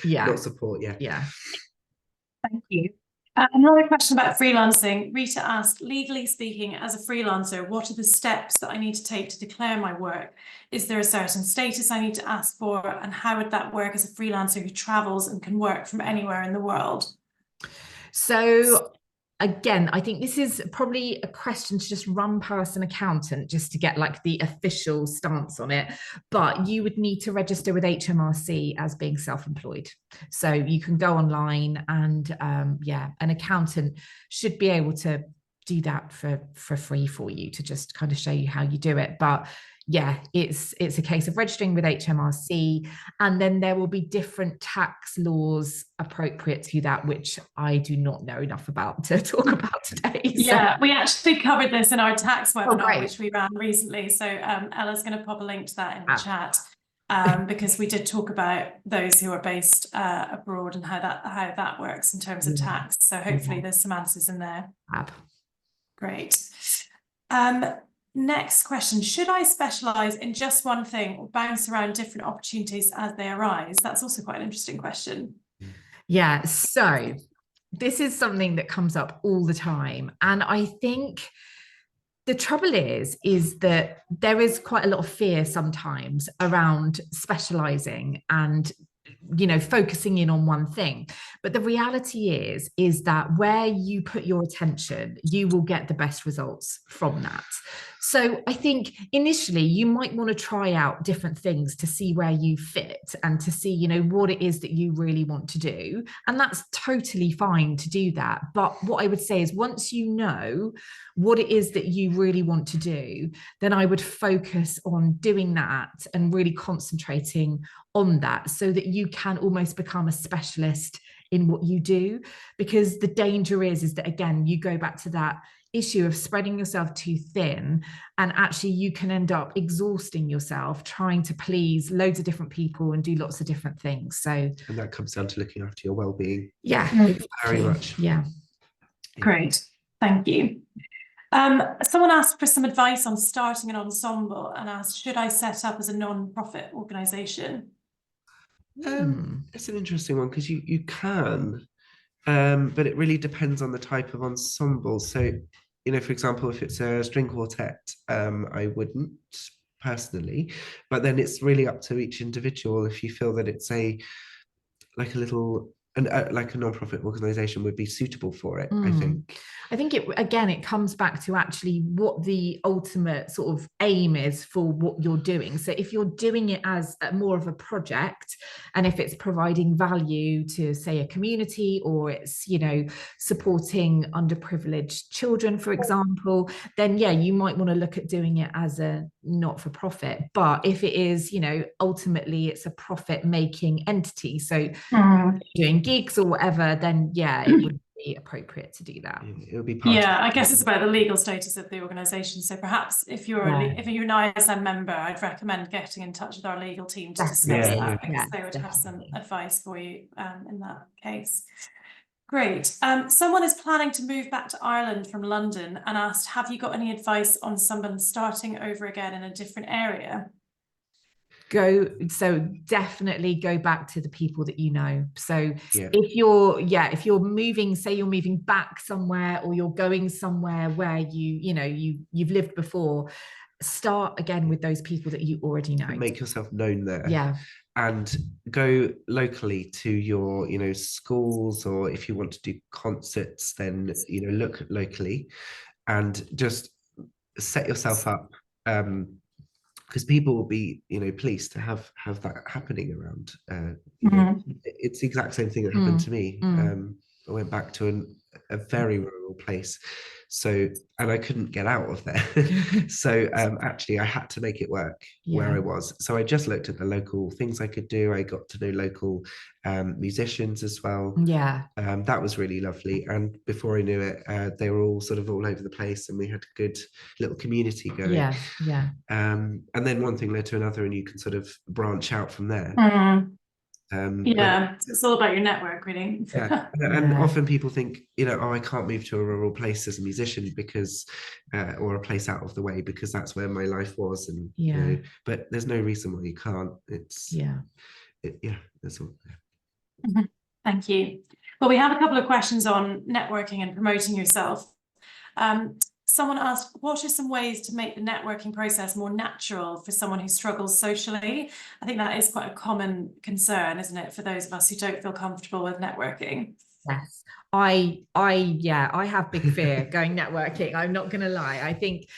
not support. Thank you. Another question about freelancing. Rita asked, legally speaking, as a freelancer, what are the steps that I need to take to declare my work? Is there a certain status I need to ask for? And how would that work as a freelancer who travels and can work from anywhere in the world? So again, I think this is probably a question to just run past an accountant just to get like the official stance on it. But you would need to register with HMRC as being self-employed. So you can go online and yeah, an accountant should be able to do that for free for you to just kind of show you how you do it. But yeah, it's a case of registering with HMRC, and then there will be different tax laws appropriate to that, which I do not know enough about to talk about today. Yeah, we actually covered this in our tax webinar, Oh, which we ran recently. So Ella's going to pop a link to that in the chat, because we did talk about those who are based abroad and how that works in terms of tax. So hopefully there's some answers in there. Great. Next question, should I specialise in just one thing or bounce around different opportunities as they arise? That's also quite an interesting question. Yeah, so this is something that comes up all the time. And I think the trouble is that there is quite a lot of fear sometimes around specialising and, you know, focusing in on one thing. But the reality is that where you put your attention, you will get the best results from that. So I think initially you might want to try out different things to see where you fit and to see, you know, what it is that you really want to do. And that's totally fine to do that. But what I would say is once you know what it is that you really want to do, then I would focus on doing that and really concentrating on that so that you can almost become a specialist in what you do. Because the danger is that, again, you go back to that issue of spreading yourself too thin, and actually you can end up exhausting yourself trying to please loads of different people and do lots of different things. So, and that comes down to looking after your well-being. Yeah, exactly. Very much. Yeah. Great, thank you. Someone asked for some advice on starting an ensemble and asked, should I set up as a non-profit organisation? It's an interesting one because you can, but it really depends on the type of ensemble. So, you know, for example, if it's a string quartet, I wouldn't personally, but then it's really up to each individual. If you feel that it's like a non-profit organization would be suitable for it, I think it comes back to actually what the ultimate sort of aim is for what you're doing. So if you're doing it as more of a project, and if it's providing value to, say, a community, or it's, you know, supporting underprivileged children, for example, then yeah, you might want to look at doing it as a not-for-profit. But if it is, you know, ultimately it's a profit-making entity, so doing gigs or whatever, then yeah, it would be appropriate to do that. It would be part I guess it's about the legal status of the organisation. So perhaps if you're an ISM member, I'd recommend getting in touch with our legal team to discuss that, because they would have some advice for you in that case. Great. Someone is planning to move back to Ireland from London and asked, have you got any advice on someone starting over again in a different area? So definitely go back to the people that you know. So if you're moving, say you're moving back somewhere, or you're going somewhere where you've lived before, start again with those people that you already know. Make yourself known there. Yeah. And go locally to your, you know, schools, or if you want to do concerts, then, you know, look locally and just set yourself up. Because people will be, you know, pleased to have that happening around. You know, it's the exact same thing that happened to me. I went back to a very rural place, and I couldn't get out of there. So actually, I had to make it work where I was. So I just looked at the local things I could do. I got to know local musicians as well. That was really lovely. And before I knew it, they were all sort of all over the place, and we had a good little community going. And then one thing led to another, and you can sort of branch out from there. It's all about your network, really. And often people think, you know, oh, I can't move to a rural place as a musician because, or a place out of the way, because that's where my life was, and you know, but there's no reason why you can't. It's that's all. Thank you. Well, we have a couple of questions on networking and promoting yourself. Someone asked, what are some ways to make the networking process more natural for someone who struggles socially? I think that is quite a common concern, isn't it, for those of us who don't feel comfortable with networking? Yes, I have big fear going networking. I'm not going to lie. I think,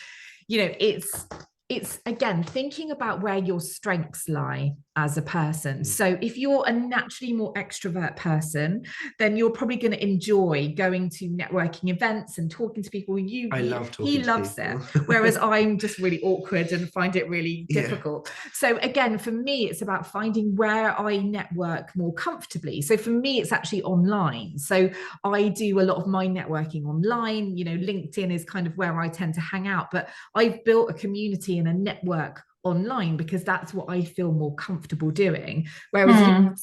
it's again thinking about where your strengths lie as a person. So if you're a naturally more extrovert person, then you're probably going to enjoy going to networking events and talking to people. I love talking he to loves people. it, whereas I'm just really awkward and find it really difficult. So again, for me, it's about finding where I network more comfortably. So for me, it's actually online. So I do a lot of my networking online. LinkedIn is kind of where I tend to hang out, but I've built a community and a network online because that's what I feel more comfortable doing. Whereas you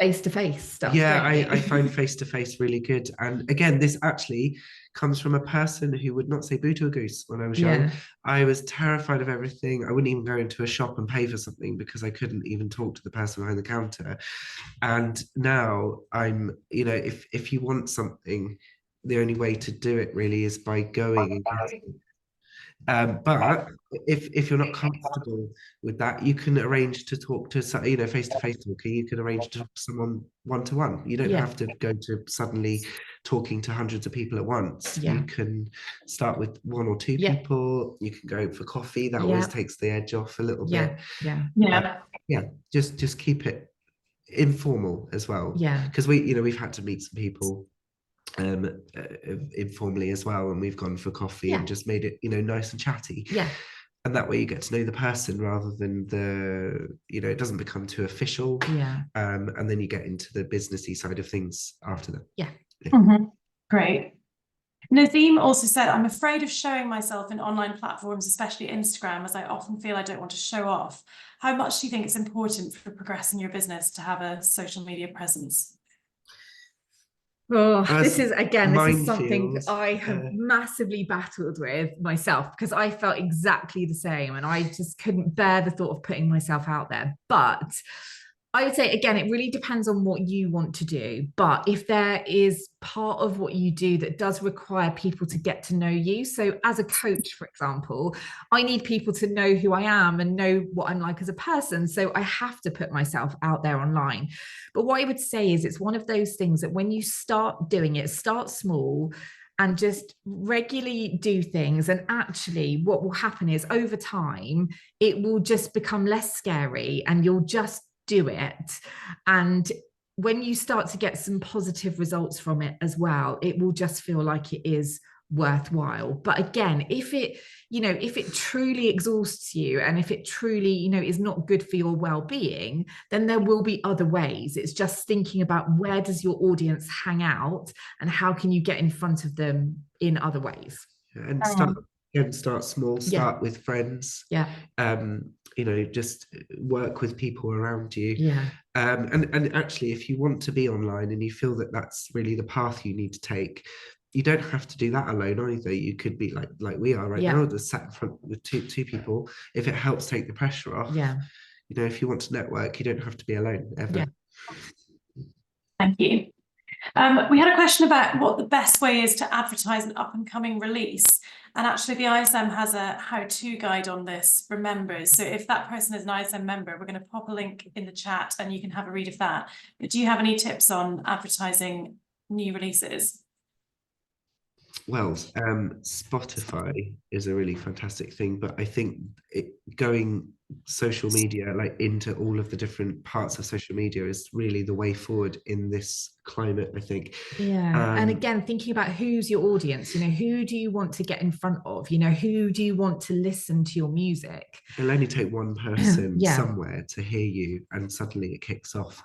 face-to-face stuff. Yeah, I find face-to-face really good. And again, this actually comes from a person who would not say boo to a goose when I was young. I was terrified of everything. I wouldn't even go into a shop and pay for something because I couldn't even talk to the person behind the counter. And now I'm, if you want something, the only way to do it really is by going and getting it. But if you're not comfortable with that, you can arrange to talk to face-to-face talking. You can arrange to talk to someone one-to-one. You don't have to go to suddenly talking to hundreds of people at once. You can start with one or two people. You can go for coffee. That always takes the edge off a little bit. Just keep it informal as well. Because we've had to meet some people informally as well, and we've gone for coffee and just made it nice and chatty, and that way you get to know the person rather than it doesn't become too official, and then you get into the businessy side of things after that. Great. Nazeem also said, I'm afraid of showing myself in online platforms, especially Instagram, as I often feel I don't want to show off. How much do you think it's important for progressing your business to have a social media presence? This is something I have massively battled with myself, because I felt exactly the same and I just couldn't bear the thought of putting myself out there. But I would say, again, it really depends on what you want to do. But if there is part of what you do that does require people to get to know you, so as a coach, for example, I need people to know who I am and know what I'm like as a person. So I have to put myself out there online. But what I would say is it's one of those things that when you start doing it, start small and just regularly do things. And actually what will happen is over time, it will just become less scary and you'll just do it. And when you start to get some positive results from it as well, it will just feel like it is worthwhile. But again, if it truly exhausts you and if it truly is not good for your well-being, then there will be other ways. It's just thinking about where does your audience hang out and how can you get in front of them in other ways. And start small, start with friends. Just work with people around you. And actually, if you want to be online and you feel that that's really the path you need to take, you don't have to do that alone either. You could be like we are right now, just sat in front with two people. If it helps take the pressure off, if you want to network, you don't have to be alone ever. Thank you. We had a question about what the best way is to advertise an up-and-coming release. And actually the ISM has a how-to guide on this for members. So if that person is an ISM member, we're going to pop a link in the chat and you can have a read of that. But do you have any tips on advertising new releases? Well, Spotify is a really fantastic thing, but I think going social media into all of the different parts of social media is really the way forward in this climate, I think. And again, thinking about who's your audience, who do you want to get in front of, who do you want to listen to your music? It'll only take one person somewhere to hear you and suddenly it kicks off.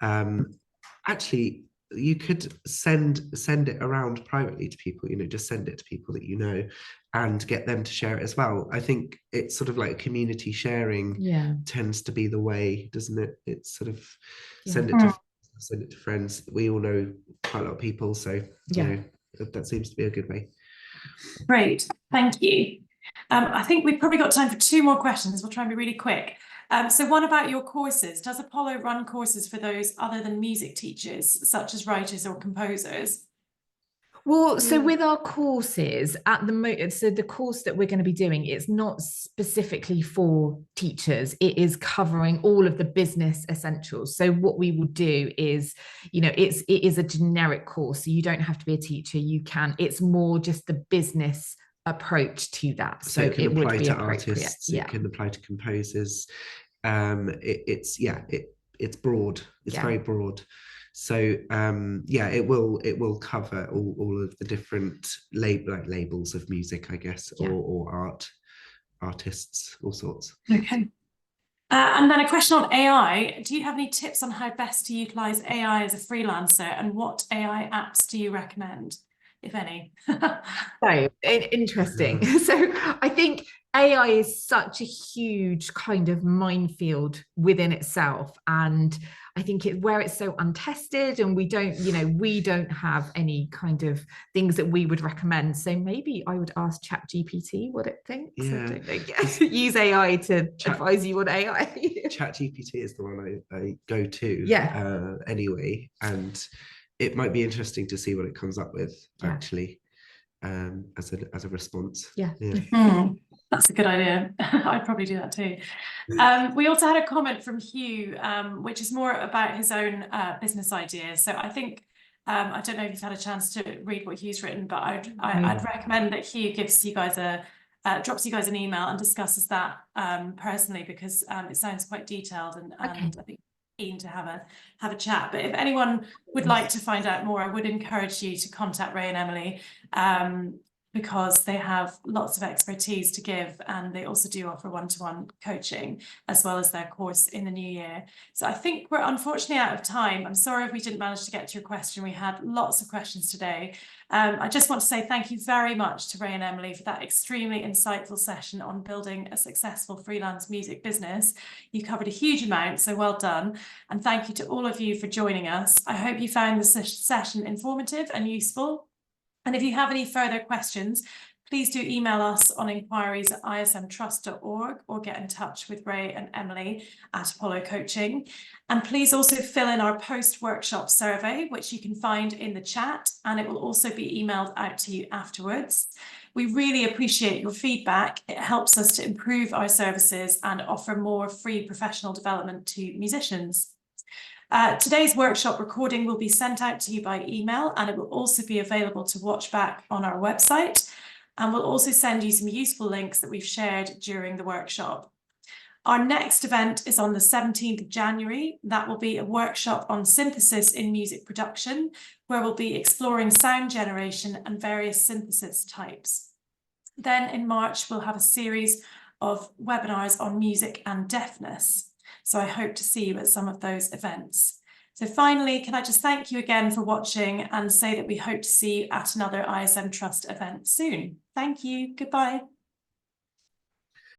Actually, you could send it around privately to people, just send it to people that and get them to share it as well. I think it's sort of like community sharing tends to be the way, doesn't it? It's sort of send it to friends. We all know quite a lot of people, so that seems to be a good way. Great, thank you. I think we've probably got time for 2 more questions. We'll try and be really quick. So one about your courses. Does Apollo run courses for those other than music teachers, such as writers or composers? Well, so Yeah. with our courses at the moment, so the course that we're going to be doing, it's not specifically for teachers. It is covering all of the business essentials. So what we will do is, it is a generic course. So you don't have to be a teacher. It's more just the business approach to that. So it can it would apply be to appropriate. artists, it can apply to composers. It's broad. It's very broad. So it will cover all of the different labels of music, I guess, or artists, all sorts. Okay. And then a question on AI. Do you have any tips on how best to utilize AI as a freelancer, and what AI apps do you recommend, if any? So interesting. So I think AI is such a huge kind of minefield within itself, and I think where it's so untested, and we don't have any kind of things that we would recommend. So maybe I would ask ChatGPT what it thinks. Use AI to advise you on AI. ChatGPT is the one I go to anyway, and it might be interesting to see what it comes up with actually. As a response. That's a good idea. I'd probably do that too. We also had a comment from Hugh, which is more about his own business ideas. So I think I don't know if you've had a chance to read what Hugh's written, but I'd recommend that Hugh gives you guys drops you guys an email and discusses that personally, because it sounds quite detailed, and I think keen to have a chat. But if anyone would like to find out more, I would encourage you to contact Ray and Emily, because they have lots of expertise to give, and they also do offer one-to-one coaching as well as their course in the new year. So I think we're unfortunately out of time. I'm sorry if we didn't manage to get to your question. We had lots of questions today. I just want to say thank you very much to Ray and Emily for that extremely insightful session on building a successful freelance music business. You covered a huge amount, so well done. And thank you to all of you for joining us. I hope you found the session informative and useful. And if you have any further questions, please do email us on inquiries@ismtrust.org, or get in touch with Ray and Emily at Apollo Coaching. And please also fill in our post-workshop survey, which you can find in the chat, and it will also be emailed out to you afterwards. We really appreciate your feedback. It helps us to improve our services and offer more free professional development to musicians. Today's workshop recording will be sent out to you by email, and it will also be available to watch back on our website. And we'll also send you some useful links that we've shared during the workshop. Our next event is on the 17th of January. That will be a workshop on synthesis in music production, where we'll be exploring sound generation and various synthesis types. Then in March, we'll have a series of webinars on music and deafness. So I hope to see you at some of those events. So finally, can I just thank you again for watching, and say that we hope to see you at another ISM Trust event soon. Thank you. Goodbye.